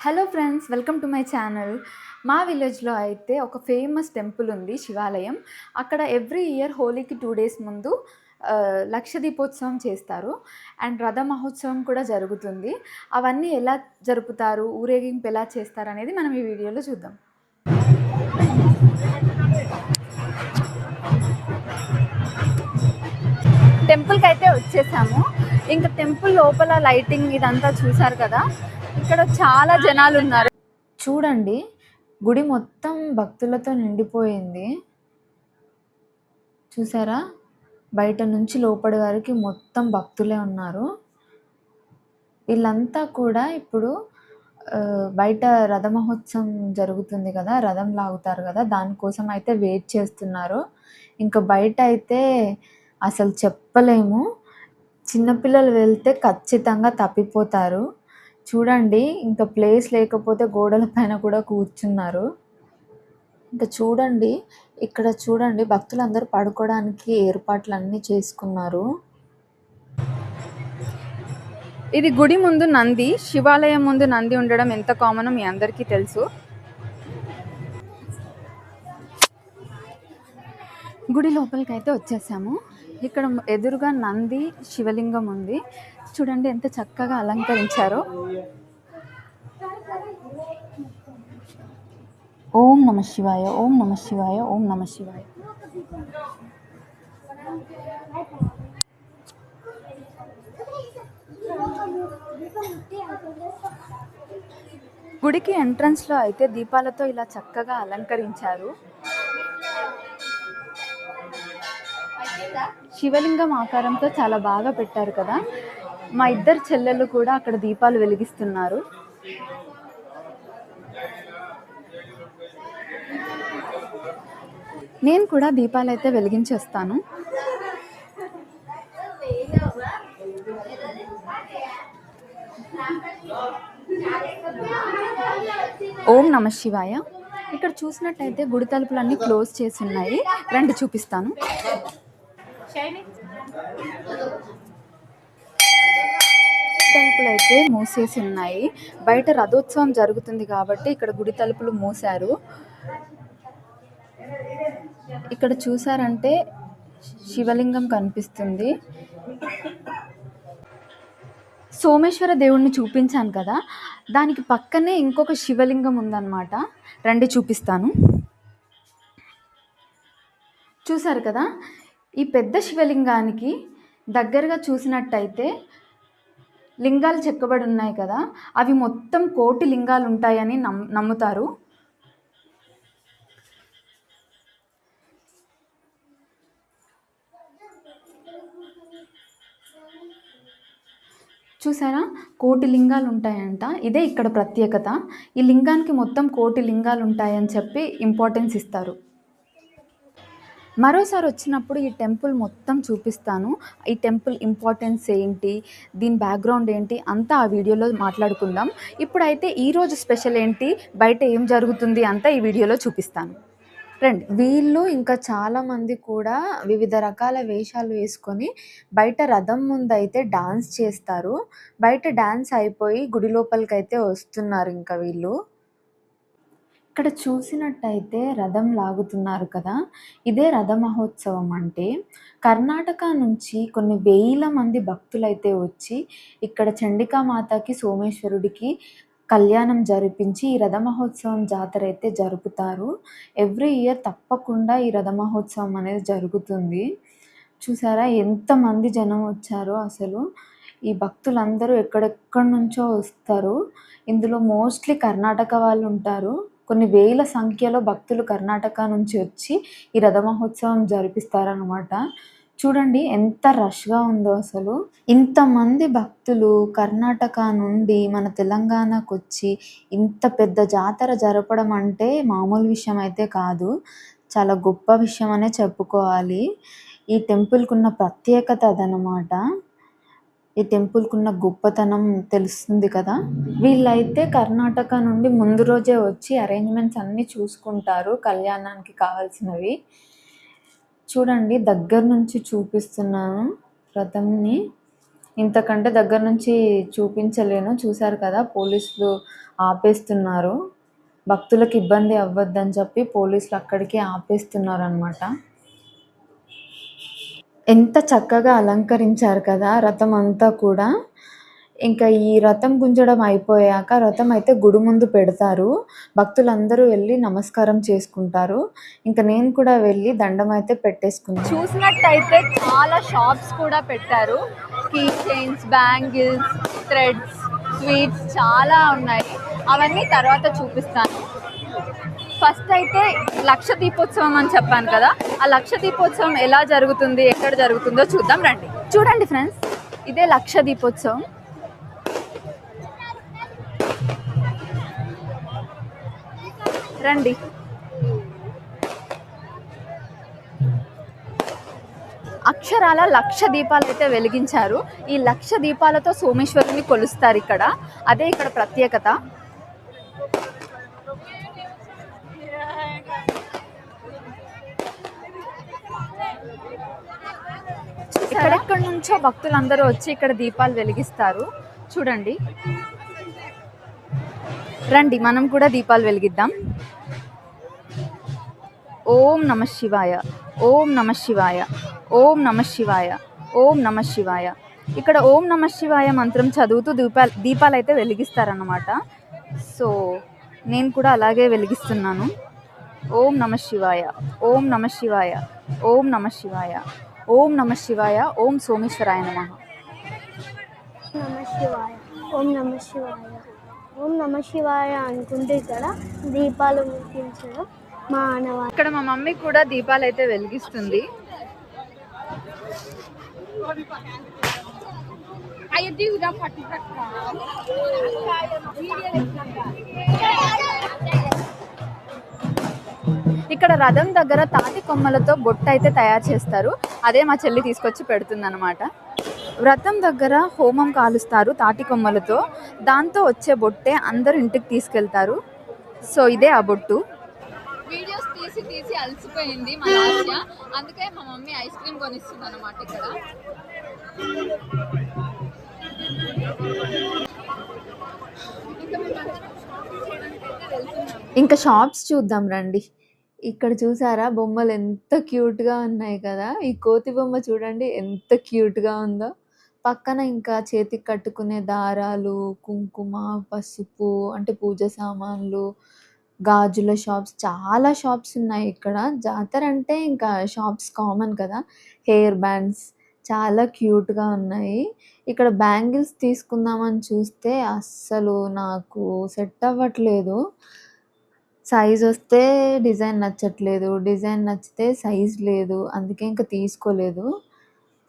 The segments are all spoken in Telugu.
Hello friends, welcome to my channel. మా విలేజ్లో అయితే ఒక ఫేమస్ టెంపుల్ ఉంది, శివాలయం. అక్కడ ఎవ్రీ ఇయర్ హోలీకి 2 డేస్ ముందు లక్ష దీపోత్సవం చేస్తారు. అండ్ రథ మహోత్సవం కూడా జరుగుతుంది. అవన్నీ ఎలా జరుపుతారు, ఊరేగింపు ఎలా చేస్తారు అనేది మనం ఈ వీడియోలో చూద్దాం. టెంపుల్కి అయితే వచ్చేసాము. ఇంకా టెంపుల్ లోపల లైటింగ్ ఇదంతా చూసారు కదా. ఇక్కడ చాలా జనాలు ఉన్నారు. చూడండి, గుడి మొత్తం భక్తులతో నిండిపోయింది. చూసారా, బయట నుంచి లోపలి వరకు మొత్తం భక్తులే ఉన్నారు. వీళ్ళంతా కూడా ఇప్పుడు బయట రథ మహోత్సవం జరుగుతుంది కదా, రథం లాగుతారు కదా, దానికోసం అయితే వెయిట్ చేస్తున్నారు. ఇంకా బయట అయితే అసలు చెప్పలేము. చిన్నపిల్లలు వెళ్తే ఖచ్చితంగా తప్పిపోతారు. చూడండి, ఇంకా ప్లేస్ లేకపోతే గోడల పైన కూడా కూర్చున్నారు. ఇంకా చూడండి, ఇక్కడ చూడండి, భక్తులందరూ పడుకోవడానికి ఏర్పాట్లు అన్నీ చేసుకున్నారు. ఇది గుడి ముందు నంది. శివాలయం ముందు నంది ఉండడం ఎంత కామనో మీ అందరికీ తెలుసు. గుడి లోపలికి అయితే వచ్చేసాము. ఇక్కడ ఎదురుగా నంది, శివలింగం ఉంది. చూడండి ఎంత చక్కగా అలంకరించారో. ఓం నమ శివాయ, ఓం నమ శివాయ, ఓం నమ శివాయ. గుడికి ఎంట్రన్స్లో అయితే దీపాలతో ఇలా చక్కగా అలంకరించారు. శివలింగం ఆకారంతో చాలా బాగా పెట్టారు కదా. మా ఇద్దరు చెల్లెళ్ళు కూడా అక్కడ దీపాలు వెలిగిస్తున్నారు. నేను కూడా దీపాలు అయితే వెలిగించేస్తాను. ఓం నమ శివాయ. ఇక్కడ చూసినట్టయితే గుడి తలుపులన్నీ క్లోజ్ చేసి ఉన్నాయి. రండి చూపిస్తాను. తలుపులు అయితే మూసేసి ఉన్నాయి. బయట రథోత్సవం జరుగుతుంది కాబట్టి ఇక్కడ గుడి తలుపులు మూసారు. ఇక్కడ చూసారంటే శివలింగం కనిపిస్తుంది. సోమేశ్వర దేవుణ్ణి చూపించాను కదా, దానికి పక్కనే ఇంకొక శివలింగం ఉందన్నమాట. రండి చూపిస్తాను. చూసారు కదా, ఈ పెద్ద శివలింగానికి దగ్గరగా చూసినట్టయితే లింగాలు చెక్కబడి ఉన్నాయి కదా, అవి మొత్తం 1,000,000 లింగాలు ఉంటాయని నమ్ముతారు. చూసారా, 1,000,000 లింగాలు ఉంటాయంట. ఇదే ఇక్కడ ప్రత్యేకత. ఈ లింగానికి మొత్తం 1,000,000 లింగాలు ఉంటాయని చెప్పి ఇంపార్టెన్స్ ఇస్తారు. మరోసారి వచ్చినప్పుడు ఈ టెంపుల్ మొత్తం చూపిస్తాను. ఈ టెంపుల్ ఇంపార్టెన్స్ ఏంటి, దీని బ్యాక్గ్రౌండ్ ఏంటి అంతా ఆ వీడియోలో మాట్లాడుకుందాం. ఇప్పుడైతే ఈరోజు స్పెషల్ ఏంటి, బయట ఏం జరుగుతుంది అంతా ఈ వీడియోలో చూపిస్తాను. రండి. వీళ్ళు ఇంకా చాలామంది కూడా వివిధ రకాల వేషాలు వేసుకొని బయట రథం ముందైతే డాన్స్ చేస్తారు. బయట డాన్స్ అయిపోయి గుడి లోపలికైతే వస్తున్నారు ఇంకా వీళ్ళు. ఇక్కడ చూసినట్టయితే రథం లాగుతున్నారు కదా, ఇదే రథ మహోత్సవం అంటే. కర్ణాటక నుంచి కొన్ని వేల మంది భక్తులైతే వచ్చి ఇక్కడ చండికామాతకి, సోమేశ్వరుడికి కళ్యాణం జరిపించి ఈ రథ మహోత్సవం జాతర అయితే జరుపుతారు. ఎవ్రీ ఇయర్ తప్పకుండా ఈ రథ మహోత్సవం అనేది జరుగుతుంది. చూసారా ఎంతమంది జనం వచ్చారో అసలు. ఈ భక్తులందరూ ఎక్కడెక్కడి నుంచో వస్తారు. ఇందులో మోస్ట్లీ కర్ణాటక వాళ్ళు ఉంటారు. కొన్ని వేల సంఖ్యలో భక్తులు కర్ణాటక నుంచి వచ్చి ఈ రథ మహోత్సవం జరిపిస్తారనమాట. చూడండి ఎంత రష్గా ఉందో అసలు. ఇంతమంది భక్తులు కర్ణాటక నుండి మన తెలంగాణకు వచ్చి ఇంత పెద్ద జాతర జరపడం అంటే మామూలు విషయం అయితే కాదు. చాలా గొప్ప విషయం అనే చెప్పుకోవాలి. ఈ టెంపుల్కి ఉన్న ప్రత్యేకత అదనమాట. ఈ టెంపుల్కి ఉన్న గొప్పతనం తెలుస్తుంది కదా. వీళ్ళైతే కర్ణాటక నుండి ముందు రోజే వచ్చి అరేంజ్మెంట్స్ అన్నీ చూసుకుంటారు, కళ్యాణానికి కావాల్సినవి. చూడండి దగ్గర నుంచి చూపిస్తున్నాను రథంని. ఇంతకంటే దగ్గర నుంచి చూపించలేను. చూశారు కదా, పోలీసులు ఆపేస్తున్నారు. భక్తులకు ఇబ్బంది అవ్వద్దని చెప్పి పోలీసులు అక్కడికే ఆపేస్తున్నారనమాట. ఎంత చక్కగా అలంకరించారు కదా రథం అంతా కూడా. ఇంకా ఈ రథం గుంజడం అయిపోయాక రథం అయితే గుడి ముందు పెడతారు. భక్తులందరూ వెళ్ళి నమస్కారం చేసుకుంటారు. ఇంకా నేను కూడా వెళ్ళి దండం అయితే పెట్టేసుకున్నాను. చూసినట్టయితే చాలా షాప్స్ కూడా పెట్టారు. Key chains, bangles, threads, sweets చాలా ఉన్నాయి. అవన్నీ తర్వాత చూపిస్తాను. ఫస్ట్ అయితే లక్ష దీపోత్సవం అని చెప్పాను కదా, ఆ లక్ష దీపోత్సవం ఎలా జరుగుతుంది, ఎక్కడ జరుగుతుందో చూద్దాం రండి. చూడండి ఫ్రెండ్స్, ఇదే లక్ష దీపోత్సవం. రండి. అక్షరాల లక్ష దీపాలు అయితే వెలిగించారు. ఈ లక్ష దీపాలతో సోమేశ్వరుని కొలుస్తారు ఇక్కడ. అదే ఇక్కడ ప్రత్యేకత. ఎక్కడెక్కడి నుంచో భక్తులందరూ వచ్చి ఇక్కడ దీపాలు వెలిగిస్తారు. చూడండి, రండి మనం కూడా దీపాలు వెలిగిద్దాం. ఓం నమ శివాయ, ఓం నమ శివాయ, ఓం నమ శివాయ, ఓం నమ శివాయ. ఇక్కడ ఓం నమ శివాయ మంత్రం చదువుతూ దీపాలు అయితే వెలిగిస్తారన్నమాట. సో నేను కూడా అలాగే వెలిగిస్తున్నాను. ఓం నమ శివాయ, ఓం నమ శివాయ, ఓం నమ శివాయ, ఓం నమ శివాయ, ఓం సోమేశ్వరాయ నమః. నమ శివాయ, ఓం నమ శివాయ, ఓం నమ శివాయ అనుకుంటే ఇక్కడ దీపాలు ముట్టించడం మా ఆనవాయితీ. ఇక్కడ మా మమ్మీ కూడా దీపాలు అయితే వెలిగిస్తుంది. ఇక్కడ రథం దగ్గర తాటి కొమ్మలతో బొట్టు అయితే తయారు చేస్తారు. అదే మా చెల్లి తీసుకొచ్చి పెడుతుంది అనమాట. వ్రతం దగ్గర హోమం కాలుస్తారు తాటి కొమ్మలతో. దాంతో వచ్చే బొట్టే అందరూ ఇంటికి తీసుకెళ్తారు. సో ఇదే ఆ బొట్టు. వీడియోస్ తీసి తీసి అలసిపోయింది మా లాస్య, అందుకే మా మమ్మీ ఐస్ క్రీమ్ కొనిస్తుంది అనమాట ఇక్కడ. ఇంకా షాప్స్ చూద్దాం రండి. ఇక్కడ చూసారా బొమ్మలు ఎంత క్యూట్గా ఉన్నాయి కదా. ఈ కోతి బొమ్మ చూడండి ఎంత క్యూట్గా ఉందో. పక్కన ఇంకా చేతికి కట్టుకునే దారాలు, కుంకుమ, పసుపు అంటే పూజ సామాన్లు, గాజుల షాప్స్, చాలా షాప్స్ ఉన్నాయి ఇక్కడ. జాతర అంటే ఇంకా షాప్స్ కామన్ కదా. హెయిర్ బ్యాండ్స్ చాలా క్యూట్గా ఉన్నాయి. ఇక్కడ బ్యాంగిల్స్ తీసుకుందామని చూస్తే అస్సలు నాకు సెట్ అవ్వట్లేదు. సైజ్ వస్తే డిజైన్ నచ్చట్లేదు, డిజైన్ నచ్చితే సైజ్ లేదు, అందుకే ఇంకా తీసుకోలేదు.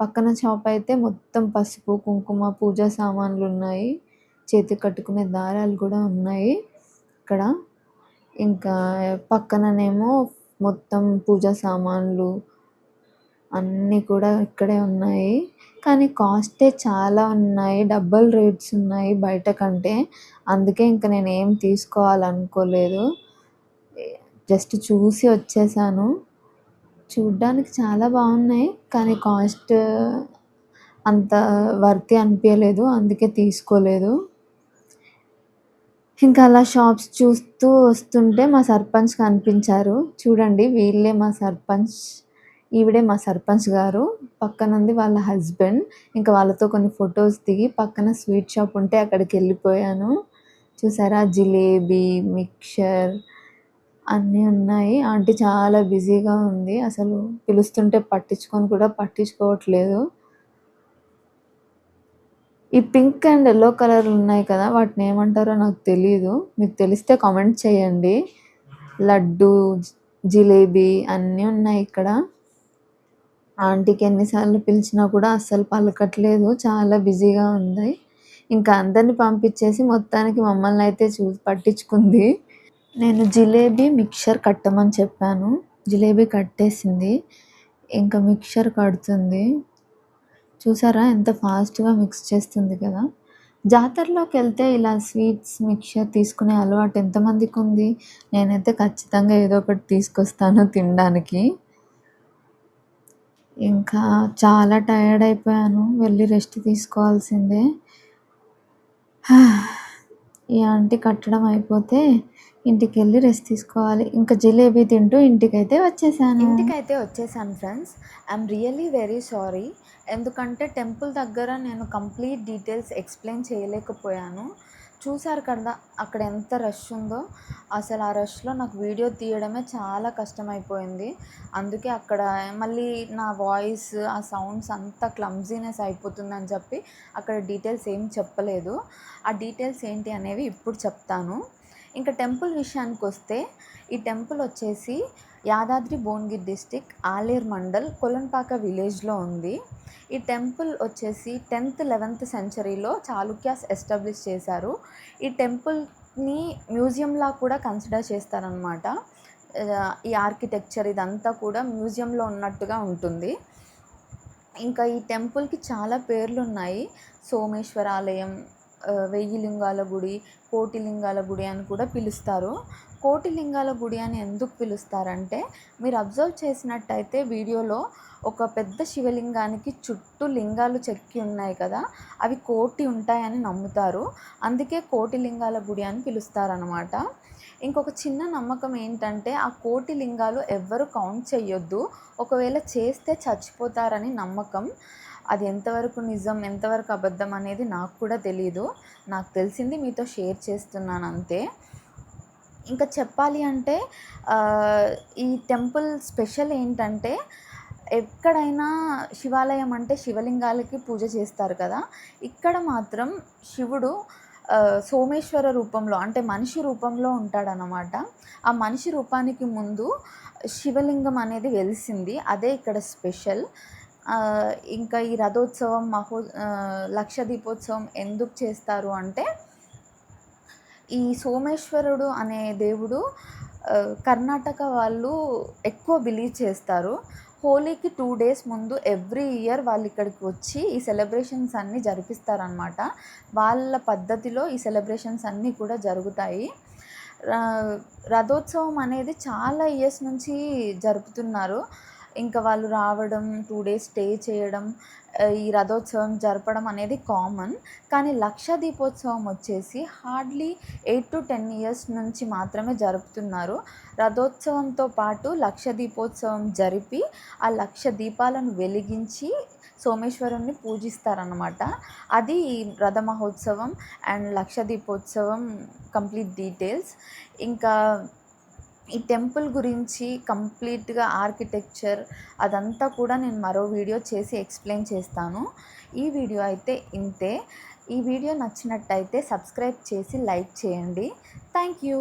పక్కన షాప్ అయితే మొత్తం పసుపు, కుంకుమ, పూజా సామాన్లు ఉన్నాయి. చేతికి కట్టుకునే దారాలు కూడా ఉన్నాయి ఇక్కడ. ఇంకా పక్కననేమో మొత్తం పూజా సామాన్లు అన్నీ కూడా ఇక్కడే ఉన్నాయి. కానీ కాస్టే చాలా ఉన్నాయి, డబల్ రేట్స్ ఉన్నాయి బయట కంటే. అందుకే ఇంకా నేను ఏం తీసుకోవాలనుకోలేదు, జస్ట్ చూసి వచ్చేసాను. చూడ్డానికి చాలా బాగున్నాయి కానీ కాస్ట్ అంత వర్తి అనిపించలేదు, అందుకే తీసుకోలేదు. ఇంకా అలా షాప్స్ చూస్తూ వస్తుంటే మా సర్పంచ్ కనిపించారు. చూడండి, వీళ్ళే మా సర్పంచ్, ఈవిడే మా సర్పంచ్ గారు. పక్కన ఉంది వాళ్ళ హస్బెండ్. ఇంకా వాళ్ళతో కొన్ని ఫొటోస్ దిగి పక్కన స్వీట్ షాప్ ఉంటే అక్కడికి వెళ్ళిపోయాను. చూసారా, జిలేబీ, మిక్చర్ అన్నీ ఉన్నాయి. ఆంటీ చాలా బిజీగా ఉంది, అసలు పిలుస్తుంటే పట్టించుకోవట్లేదు. ఈ పింక్ అండ్ ఎల్లో కలర్ ఉన్నాయి కదా, వాటిని ఏమంటారో నాకు తెలీదు. మీకు తెలిస్తే కామెంట్ చేయండి. లడ్డు, జిలేబీ అన్నీ ఉన్నాయి ఇక్కడ. ఆంటీకి ఎన్నిసార్లు పిలిచినా కూడా అస్సలు పలకట్లేదు, చాలా బిజీగా ఉంది. ఇంకా అందరిని పంపించేసి మొత్తానికి మమ్మల్ని అయితే పట్టించుకుంది. నేను జిలేబీ, మిక్చర్ కట్టమని చెప్పాను. జిలేబీ కట్టేసింది, ఇంకా మిక్చర్ కడుతుంది. చూసారా ఎంత ఫాస్ట్గా మిక్స్ చేస్తుంది కదా. జాతరలోకి వెళ్తే ఇలా స్వీట్స్, మిక్చర్ తీసుకునే అలవాటు ఎంతమందికి ఉంది? నేనైతే ఖచ్చితంగా ఏదో ఒకటి తీసుకొస్తాను తినడానికి. ఇంకా చాలా టయర్డ్ అయిపోయాను. వెళ్ళి రెస్ట్ తీసుకోవాల్సిందే. ఈ ఆంటీ కట్టడం అయిపోతే ఇంటికెళ్ళి రెస్ట్ తీసుకోవాలి. ఇంకా జిలేబీ తింటూ ఇంటికైతే వచ్చేసాను friends. I'm really very sorry. ఎందుకంటే టెంపుల్ దగ్గర నేను కంప్లీట్ డీటెయిల్స్ ఎక్స్ప్లెయిన్ చేయలేకపోయాను. చూసారు కదా అక్కడ ఎంత రష్ ఉందో. అసలు ఆ రష్‌లో నాకు వీడియో తీయడమే చాలా కష్టమైపోయింది. అందుకే అక్కడ మళ్ళీ నా వాయిస్, ఆ సౌండ్స్ అంతా క్లమ్జీనెస్ అయిపోతుందని చెప్పి అక్కడ డీటెయిల్స్ ఏం చెప్పలేదు. ఆ డీటెయిల్స్ ఏంటి అనేవి ఇప్పుడు చెప్తాను. ఇంకా టెంపుల్ విషయానికొస్తే ఈ టెంపుల్ వచ్చేసి యాదాద్రి భువనగిరి డిస్ట్రిక్ట్ ఆలేరు మండల్ కొలన్పాక విలేజ్లో ఉంది. ఈ టెంపుల్ వచ్చేసి 10th, 11th సెంచరీలో చాళుక్యాస్ ఎస్టాబ్లిష్ చేశారు. ఈ టెంపుల్ని మ్యూజియంలా కూడా కన్సిడర్ చేస్తారనమాట. ఈ ఆర్కిటెక్చర్ ఇదంతా కూడా మ్యూజియంలో ఉన్నట్టుగా ఉంటుంది. ఇంకా ఈ టెంపుల్కి చాలా పేర్లు ఉన్నాయి. సోమేశ్వరాలయం, 1000 లింగాల గుడి, కోటి లింగాల గుడి అని కూడా పిలుస్తారు. కోటి లింగాల గుడి అని ఎందుకు పిలుస్తారంటే, మీరు అబ్జర్వ్ చేసినట్టయితే వీడియోలో ఒక పెద్ద శివలింగానికి చుట్టూ లింగాలు చెక్కి ఉన్నాయి కదా, అవి కోటి ఉంటాయని నమ్ముతారు. అందుకే కోటి లింగాల గుడి అని పిలుస్తారనమాట. ఇంకొక చిన్న నమ్మకం ఏంటంటే, ఆ కోటి లింగాలు ఎవ్వరు కౌంట్ చెయ్యొద్దు, ఒకవేళ చేస్తే చచ్చిపోతారని నమ్మకం. అది ఎంతవరకు నిజం, ఎంతవరకు అబద్ధం అనేది నాకు కూడా తెలీదు. నాకు తెలిసింది మీతో షేర్ చేస్తున్నాను అంతే. ఇంకా చెప్పాలి అంటే ఈ టెంపుల్ స్పెషల్ ఏంటంటే, ఎక్కడైనా శివాలయం అంటే శివలింగాలకి పూజ చేస్తారు కదా, ఇక్కడ మాత్రం శివుడు సోమేశ్వర రూపంలో అంటే మనిషి రూపంలో ఉంటాడనమాట. ఆ మనిషి రూపానికి ముందు శివలింగం అనేది వెలిసింది. అదే ఇక్కడ స్పెషల్. ఇంకా ఈ రథోత్సవం లక్ష దీపోత్సవం ఎందుకు చేస్తారు అంటే, ఈ సోమేశ్వరుడు అనే దేవుడు కర్ణాటక వాళ్ళు ఎక్కువ బిలీవ్ చేస్తారు. హోలీకి 2 days ముందు ఎవ్రీ ఇయర్ వాళ్ళు ఇక్కడికి వచ్చి ఈ సెలబ్రేషన్స్ అన్నీ జరిపిస్తారనమాట. వాళ్ళ పద్ధతిలో ఈ సెలబ్రేషన్స్ అన్నీ కూడా జరుగుతాయి. రథోత్సవం అనేది చాలా ఇయర్స్ నుంచి జరుపుతున్నారు. ఇంకా వాళ్ళు రావడం, 2 days స్టే చేయడం, ఈ రథోత్సవం జరపడం అనేది కామన్. కానీ లక్ష దీపోత్సవం వచ్చేసి హార్డ్లీ 8 to 10 years నుంచి మాత్రమే జరుపుతున్నారు. రథోత్సవంతో పాటు లక్ష దీపోత్సవం జరిపి ఆ లక్ష దీపాలను వెలిగించి సోమేశ్వరుణ్ణి పూజిస్తారనమాట. అది ఈ రథ మహోత్సవం అండ్ లక్ష దీపోత్సవం కంప్లీట్ డీటెయిల్స్. ఇంకా ఈ టెంపుల్ గురించి కంప్లీట్గా ఆర్కిటెక్చర్ అదంతా కూడా నేను మరో వీడియో చేసి ఎక్స్ప్లెయిన్ చేస్తాను. ఈ వీడియో అయితే ఇంతే. ఈ వీడియో నచ్చినట్టయితే సబ్స్క్రైబ్ చేసి లైక్ చేయండి. Thank you.